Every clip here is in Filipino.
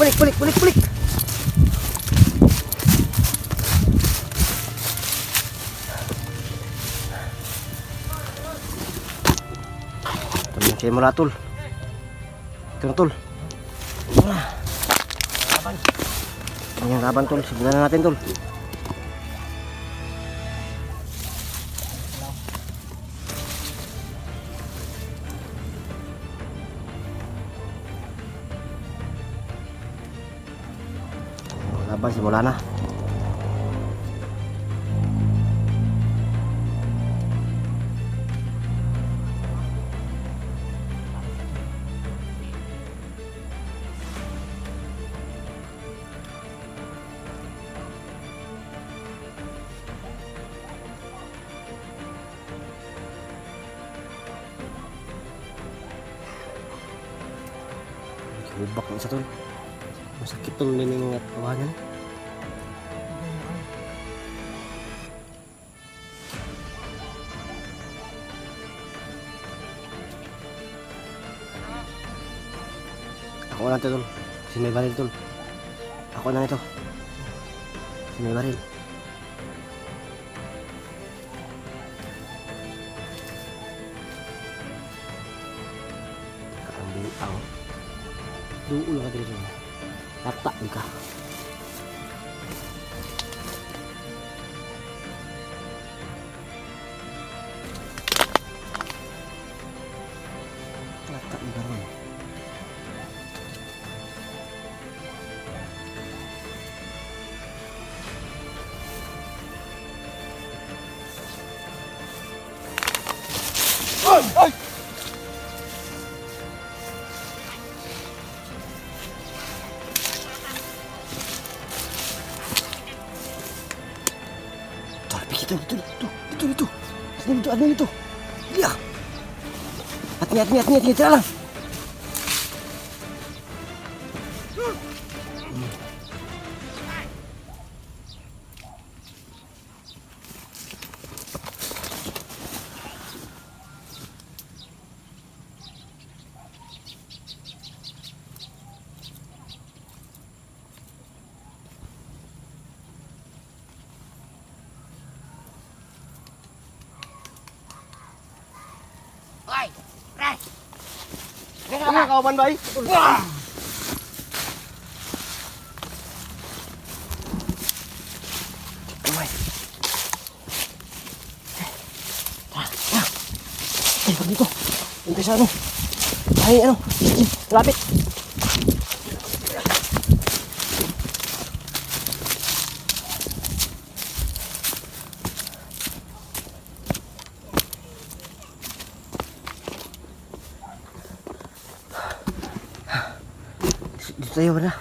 Balik. Ito yung siya mula tol. Ito na tol. Ito yung laban tol. Simulan na natin tol. Laban simula na. Hubak na isa tol. Masakit tol din yung mga kawanan. Ako na ito tol. Si may baril tol. Ako na ito. Si may baril. Karambing ako. Duul ka dito. Tata ka. Tata ka ron. Ay! Ito. Ano ito? Iya. Hati, tira lang. Oi, Res. Ano kawan ba? Wah. Kamay. Pag dito. Umpisa ano. Ay ano. Lapit. Dito tayo ba na?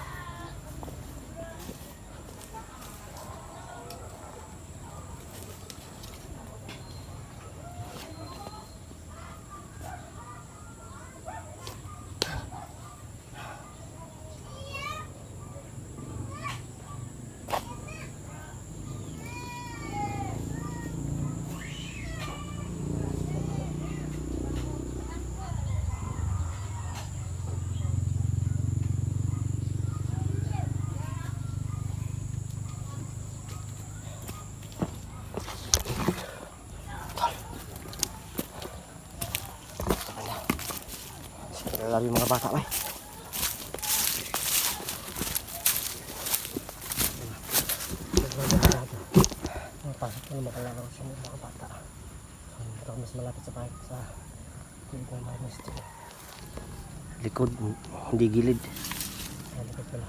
Lari mga bata ay. Pasok na makalaro sa mga bata. Ito mas malapit sa bahay sa likod ng bahay nito. Likod, hindi gilid. Likod pala.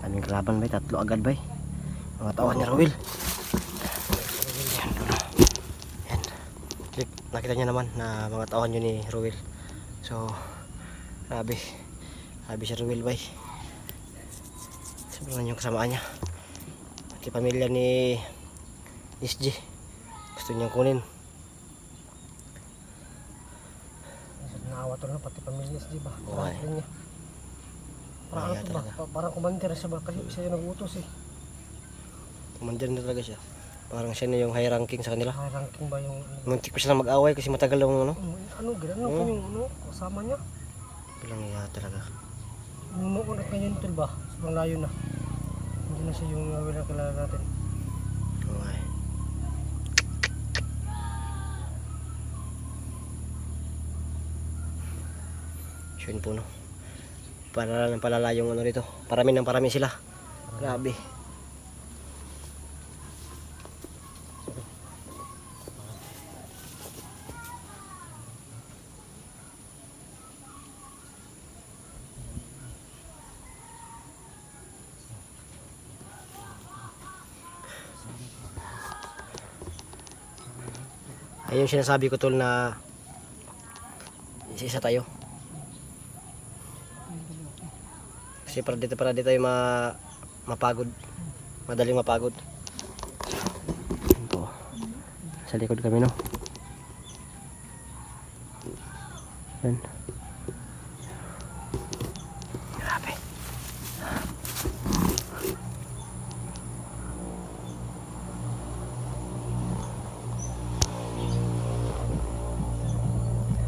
Daming kalaban ba? Tatlo agad ba? Mga tawan ni Rowel. Nakita niya naman na mga tauhan yun ni Rowel. So, grabe si Rowel bay. Sobrang yung kasamaan niya. Pati pamilya ni SG gusto niyang kunin. Naawa to na pati pamilya ni SG ba? Niya. Parang ano ba? Parang kumandir siya ba? Kasi isa yung nag-utos eh. Kumandir na talaga siya. Parang siya na yung high ranking sa kanila. High ranking ba yung Muntik pa sila mag-away kasi matagal lang ano. ano gano'n pa yung ano kasama niya. Bilang iya talaga. Yung noon at ngayon tol ba? Sobrang layo na. Hindi na siya yung kilala natin. Okay. So yun po no. Palala yung ano dito. Parami sila. Grabe. Ayun sinasabi ko tol na isa tayo. Kasi para dito tayo mapagod. Madaling mapagod. Ayun po. Sa likod kami no. Yan. Grabe.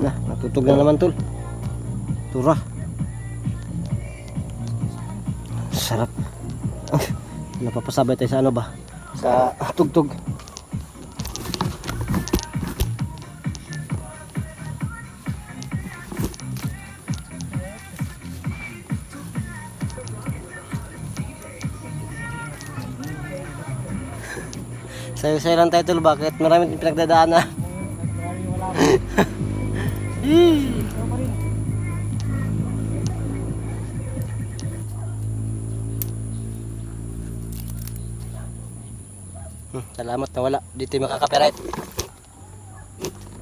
Nah, natutog na naman tol. Tura. Sarap. Napapasabay tayo sa ano ba? Sa tugtog. Sayo-sayo lang tayo tol. Bakit? Maraming pinagdadaanan. Salamat na wala. Dito yung makakapiret.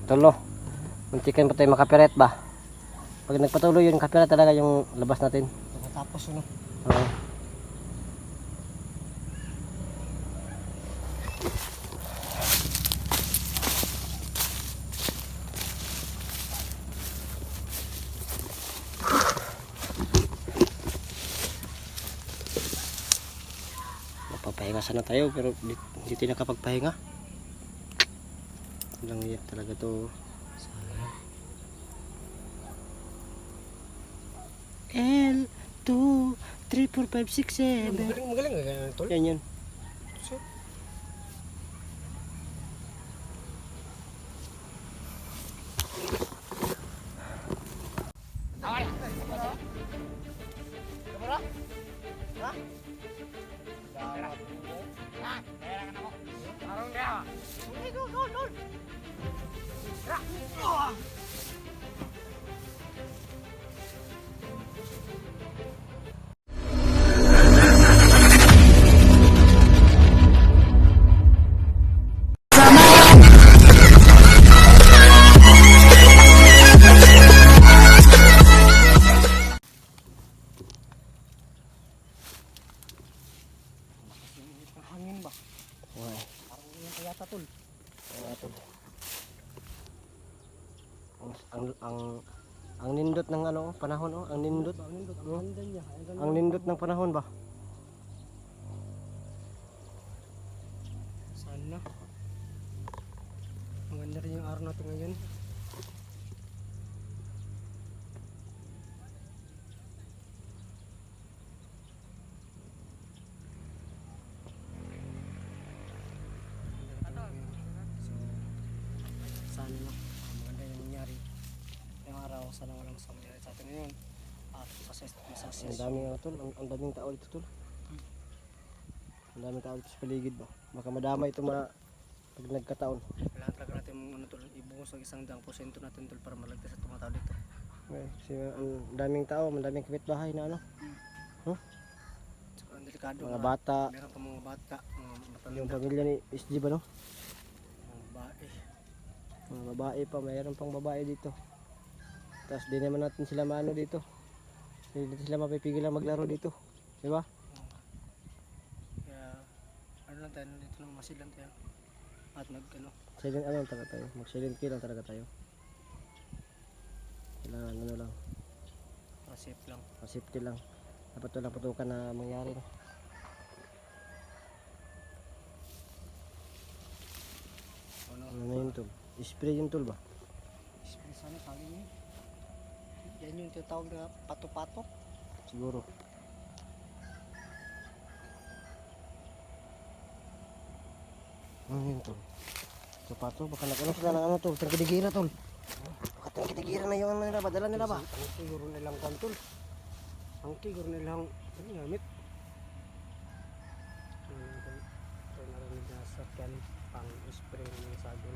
Tulo. Muntikan pa tayo makapiret ba? Pag nagpatuloy yun, kapiret talaga yung labas natin. Tapos ano? Oo. Papahinga sana tayo pero hindi tayo nakapagpahinga. Lang iya talaga to. L 2 3 4 5 6 7. Magaling nga ganyan tol. Yan yan. Hangin ba? Okay. Parang yung kayata tol. Ang nindot ng ano panahon oh, ang nindot. Ang ganda niya. Ang nindot ng panahon ba? Sana. Maganda rin yung araw natin ngayon. Sana na maganda yung nangyari yung araw. Sana walang mangyari sa atin ngayon at Ang daming ano tol, ang daming tao dito tol. Ang daming tao dito sa paligid ba? Baka madamay ito pag nagkataon. kailangan talaga natin ano, tol, ibuhos ang 100% natin tol para malagtas sa tumatao dito. Okay, kasi ang daming tao, ang daming kapitbahay na ano. Saka ang delikado Mga bata, meron pa mga bata, mga matanda, yung pamilya ni SG ba no? mga babae. Mga babae pa, mayroon pang babae dito. Tapos di naman natin sila maano dito. Hindi natin sila mapipigil lang maglaro dito. Di ba? Kaya ano lang tayo dito lang masilan tayo at ano Silent ano talaga tayo. Mag-silent kill lang talaga tayo. Kailangan ano lang. safe lang. Safety lang. Dapat walang putukan na mangyari. No? yun tol? Spray yun tol ba? Spray sana kali niya. Yan yung tinatawag na pato-pato. Siguro. Ano yun tol? Sapato, baka nag-ano sila ng ano tol? Tangkidigira tol. Baka tangkidigira na yung ano nila ba? Dala nila ba? Ang siguro nilang kantol. Ang siguro nilang ano gamit. Ito narinig na sakyan pang spray ng sagol.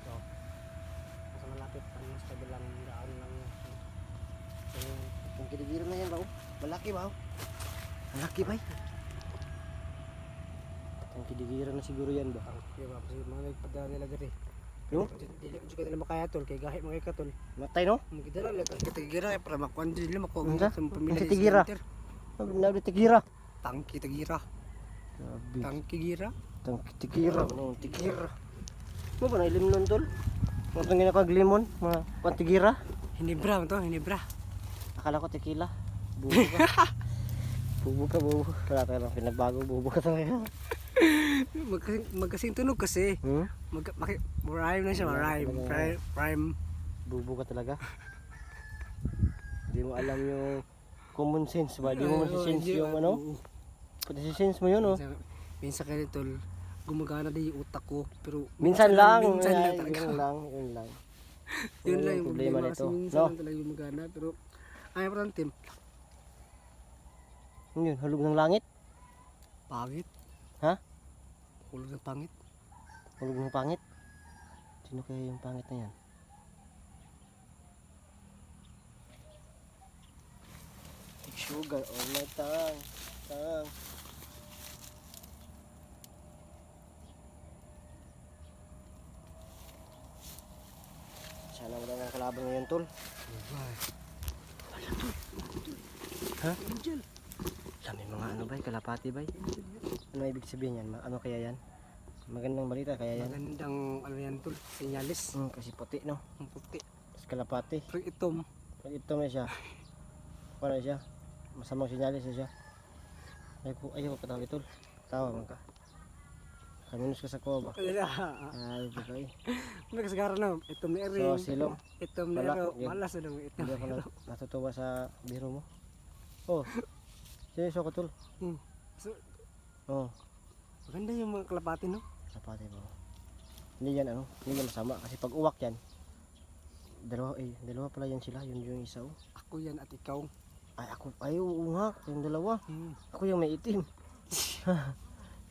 So, nasa malapit pa mas kabilang daan lang. So, Tangkidigira na yan ba? Oh? Malaki ba? Oh? Malaki ba? Tangkidigira na siguro yan ba? di ba? Kasi mga nagpadala nila diri. Yung? Dili ko juga nila makaya tol kay gahi mga katol. Matay no? Magdala lang kasi tigira para makuan din nila makuha Ano? sa pamilya. Ang tigira? Nabi tigira. Tangki tigira. Grabe. Tangki gira. Tangkidigira. Ano? Tigira. Mo ba na ilim nun tol? Mga tangin ako limon. Mga pantigira. Hinibra to, hinibra. Akala ko tequila. Bubo ka. Bubo ka, bubo. Wala tayo lang pinagbago. Bubo ka talaga. Magkasing tunog kasi. Hmm? Rhyme na siya, rhyme. Bubo ka talaga. Hindi mo alam yung common sense ba? Hindi mo sense yung ano? Pati sense mo yun oh. Minsan kaya tol, gumagana din yung utak ko. Pero Minsan lang. Minsan lang Ay, talaga. yun lang. Yun lang. Yun lang yung problema problema kasi nito. minsan No? lang talaga gumagana. Pero ay parang team, Yun yun. Hulog ng langit. pangit. Ha? Hulog ng pangit. Hulog ng pangit. Sino kaya yung pangit na yan? Sugar on my tongue. Tongue. Sana wala nang kalaban ngayon tol. Ha? Angel. Sabi mga ano ba? Kalapati ba? Ano ibig sabihin yan? Ano kaya yan? Magandang balita kaya yan? Magandang ano yan tol, sinyalis. Kasi puti no? Ang puti. Tapos kalapati. Pero itom. Pag ito na siya. Paano siya? Masamang sinyalis na siya. Ayaw ko patawag ito. Tawa man ka. Kaminus ka sa kuha ba? Ay, ito eh. May kasagara na, itom na So, ring. silong. Itom na Wala, ero. yun. Malas na naman itom. Hindi ako natutuwa sa biro mo. Oh. Seryoso ko tol. So, Oh. maganda yung mga kalapati no? Kapatid mo. Hindi yan ano, hindi yan masama kasi pag uwak yan, dalawa pala yan sila, yun yung isa oh. Ako yan at ikaw. Ay oo nga, yung dalawa. Ako yung may itim.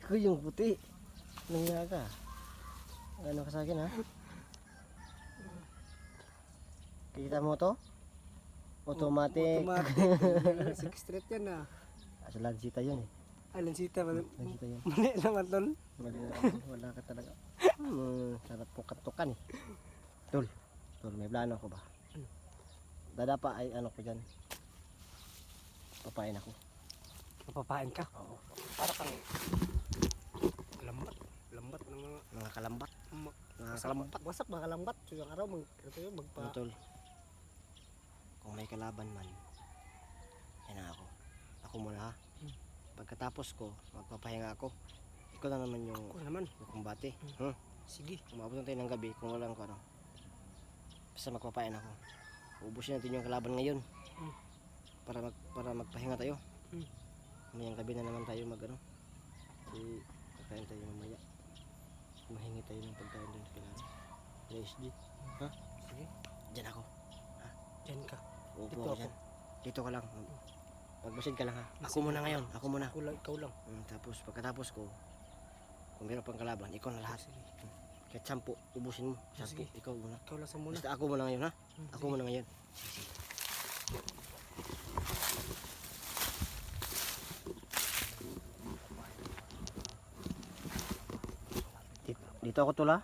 Ako yung puti. Nangyaya ka. Ano ka sa akin ha? Kita mo to? Automatic. Automatic. Six street yan ah. Sa lansita yun eh. Ay, lansita. Lansita yun. Mali naman tol. Wala ka talaga. Sarap po katukan eh. Tol, may plano ako ba? Dadapa ay ano ko dyan. Papain ako. Mapapain ka? Oo. Para kang lambat. Lambat ng Mga kalambat. Mga kalambat. Wasak mga lambat. So yung araw, magpa... Ano, tol? Kung may kalaban man, yan na ako. Ako muna ha. Pagkatapos ko, magpapahinga ako. Ikaw na naman yung Ako naman. kumbate. Sige. Umabot na tayo ng gabi kung walang ko ano. Basta magpapain ako. Ubusin natin yung kalaban ngayon. Para magpahinga tayo. Mamayang gabi na naman tayo mag ano. Kasi pagkain tayo mamaya. Mahingi tayo ng pagkain doon sa kailangan. SD. Ha? Sige. Diyan ako. Diyan ka. Uupo Dito ako ako. dyan. Dito ka lang. Magbusid ka lang ha. Ako muna ngayon. Ako muna. Ako lang, ikaw lang. Tapos pagkatapos ko, kung meron pang kalaban, ikaw na lahat. Kahit 10, ubusin mo. 10, Sige. ikaw muna. Ikaw lang sa muna. Basta ako muna ngayon ha. Ako muna ngayon. Dito ako tula.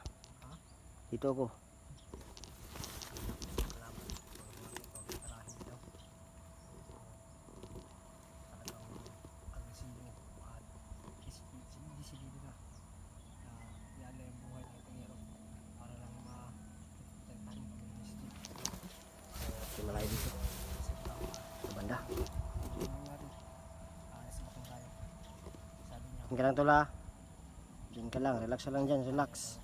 Dito ako. Malayo dito. Sa banda. Diyan ka lang tula. Diyan ka lang. Relax ka lang dyan. Relax.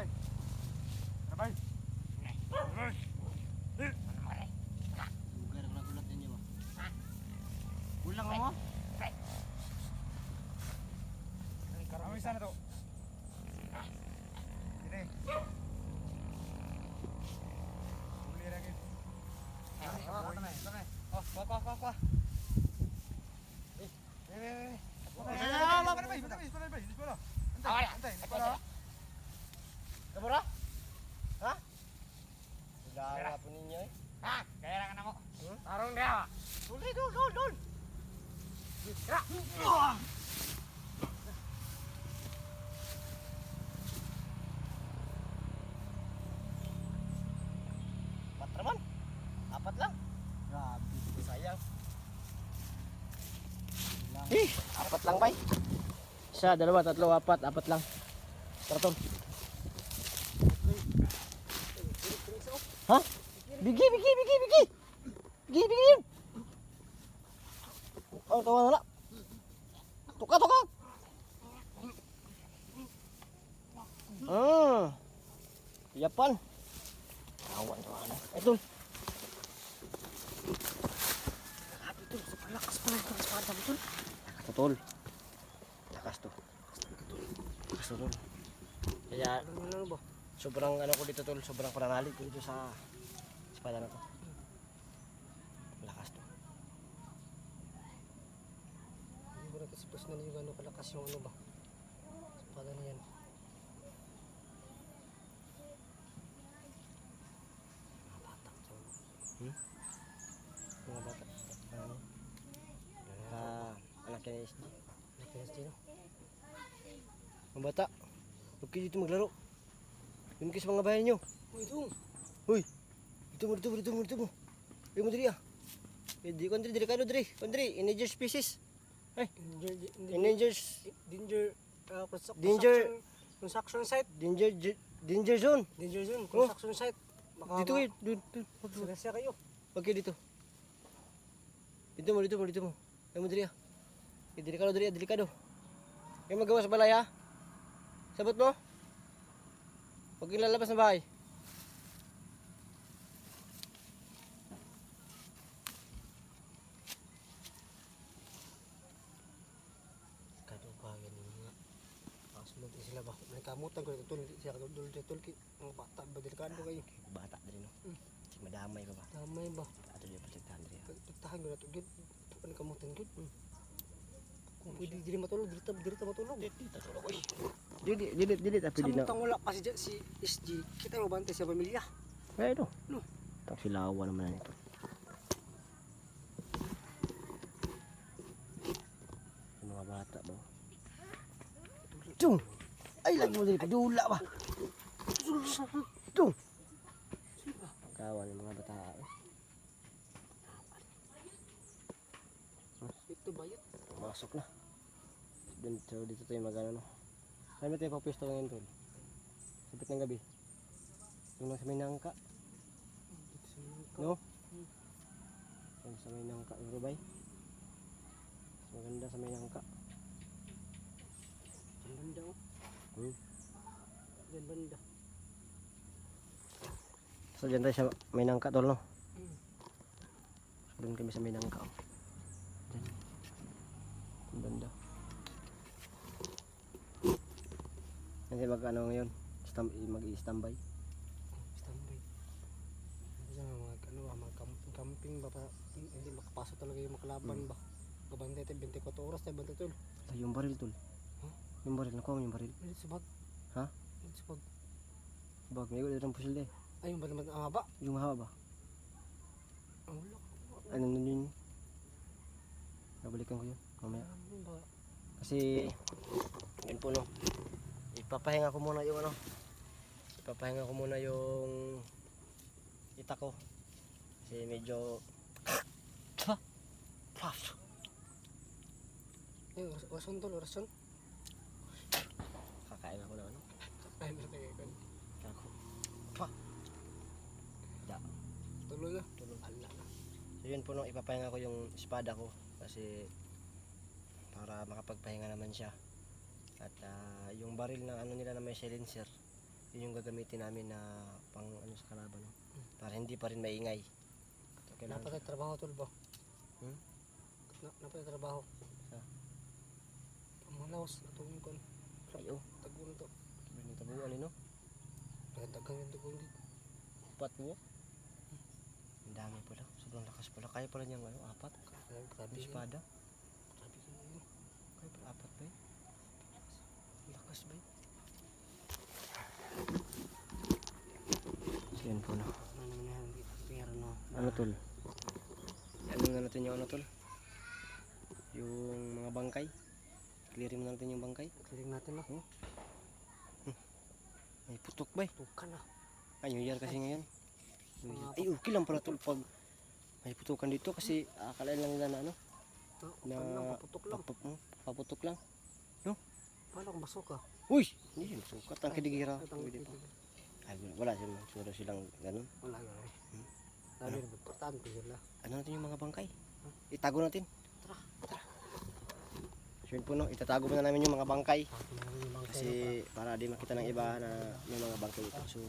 bay. Tara bay. Bay. Bugar ko na gulat ninyo ba? Ulang mo. Kami sana to. Ini. Uli lagi. Oh, kuha. Kamura? Ha? Gala po ninyo eh. Tarong dia. Dul. Apat naman. Apat lang. Grabe, sayang. Apat lang bay. Isa, dalawa, tatlo, apat lang. Karton. Ha? Bigi. Bigi yun. Oh, tawa na. Tuka. Yapan. Awan. Ito. Grabe to, lakas pala itong espada mo tol. Lakas to tol. Lakas to tol. Kaya Ano ba? sobrang ano ko dito tol, sobrang pananalig ko dito sa espada na to. Lakas to. Hindi mo nakasipos na yung gano'ng kalakas yung ano ba? Espada na yan. Mga bata. Mga bata. Anak ni SD. Nakasino? Mga bata. Huwag kayo dito maglaro. Yun kayo sa mga bahay nyo. Uy, dong! Hoy! Dito mo. Ay mo diri ah. Di ko diri ka diri. Kondri, endangered species. Endangered Construction site. danger zone. Danger zone. Construction site. Dito kayo. Dito. Siya kayo. Huwag kayo dito. Dito mo. Ay mo diri ah. Delikado. Kayo magawa sa balay ha. Sabot mo. Huwag kayong lalabas ng bahay. Kadubagan yung mga kasunod sila ba? Nakamutan ko ito tulad siya kadul ang bata ba delikado kayo? Bata diri no. Madamay ka ba? Damay ba? Ato di protektahan diri. Tahan ko na ito gud. Ano kamutan gud? Kung pwede dili matulog, dili matulog. Dili tapi di na. Samtang wala pa si SG, kita mo bantay sa pamilya. Eh no. No. Tak silawan naman ito. Yung mga bata ba? Tung! Ay lagi mo dili padula ba? Tung! Kawan yung mga bata. Ito bayot. Masok na. Dito tayo magano no. Saan ba tayo papisto ngayon tol? Sapit ng gabi. Yung sa may nangka. No? Yung sa may nangka. Yung rubay. Maganda sa may nangka. Ang banda oh. Ang banda. So dyan tayo sa may nangka tol no? So doon kami sa may nangka. Dyan. Ang banda. Kasi mag-ano ngayon, mag-i-standby. Standby. Kasi mga camping ba pa, hindi makapasok talaga yung makalaban ba. Kabantay tayo 24 oras tayo bantay tol. Ay, yung baril tol. Huh? Yung baril, nakuha mo yung baril. Ulit sa bag. Ha? Ulit sa bag. Bag, may ulit ng pusil de. Ay, yung ba naman ang haba? Yung mahaba ba? Ang wala. Ano nun yun? Nabalikan ko yun, mamaya. Ano ba? Kasi, yun po no. Ipapahinga ko muna yung ano. Ipapahinga ko muna yung ita ko. Kasi medyo Eh, orason tol, orason. kakain ako na ano. Ay, meron tayo kan. Ako. Pa. Da. Tuloy na. Ala na. So yun po no, ipapahinga ko yung espada ko. Kasi para makapagpahinga naman siya. At yung baril na ano nila na may silencer, Yun yung gagamitin namin na pang ano sa kalaban. No? Para hindi pa rin maingay. So, kailangan Napatay trabaho tol ba? Hmm? Napatay trabaho. Sa? Pamalawas atong kon. Ay, oh. Taguan to. Ganun tabuan no? Kaya tagang yung taguan dito. Apat niya. Ang dami pala. Sobrang lakas pala. Kaya pala niyang ano, apat. Grabe Yung yun. espada. Grabe yun. Kaya pala apat ba yun? Lakas ba yun? So, yan po no. Ano naman yan, pera no. Ano tol? Ano na natin yung ano tol? Yung mga bangkay. Clearin mo natin yung bangkay. Kiling natin no. May putok ba eh? Tukan na. Ay, New Year kasi ngayon. Ay, okay lang pala tol pag may putukan dito kasi akalain lang nila na ano. Na, Na paputok lang. paputok lang. Paano kung basok ka? Uy! Hindi yun. Sukat ang kidigira. Ay, tang- Pwede pa. Ay, wala silang ganun. Wala yun. Sabi rin, importante sila. Ano natin yung mga bangkay? Itago natin. Tara. So yun po no, itatago muna namin yung mga bangkay. Tapos naman yung bangkay. Kasi para di makita ng iba na may mga bangkay ito. So,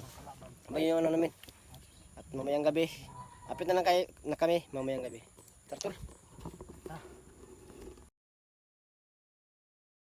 may yung ano namin. At mamayang gabi, apit na lang kayo na kami mamayang gabi. Tara tol.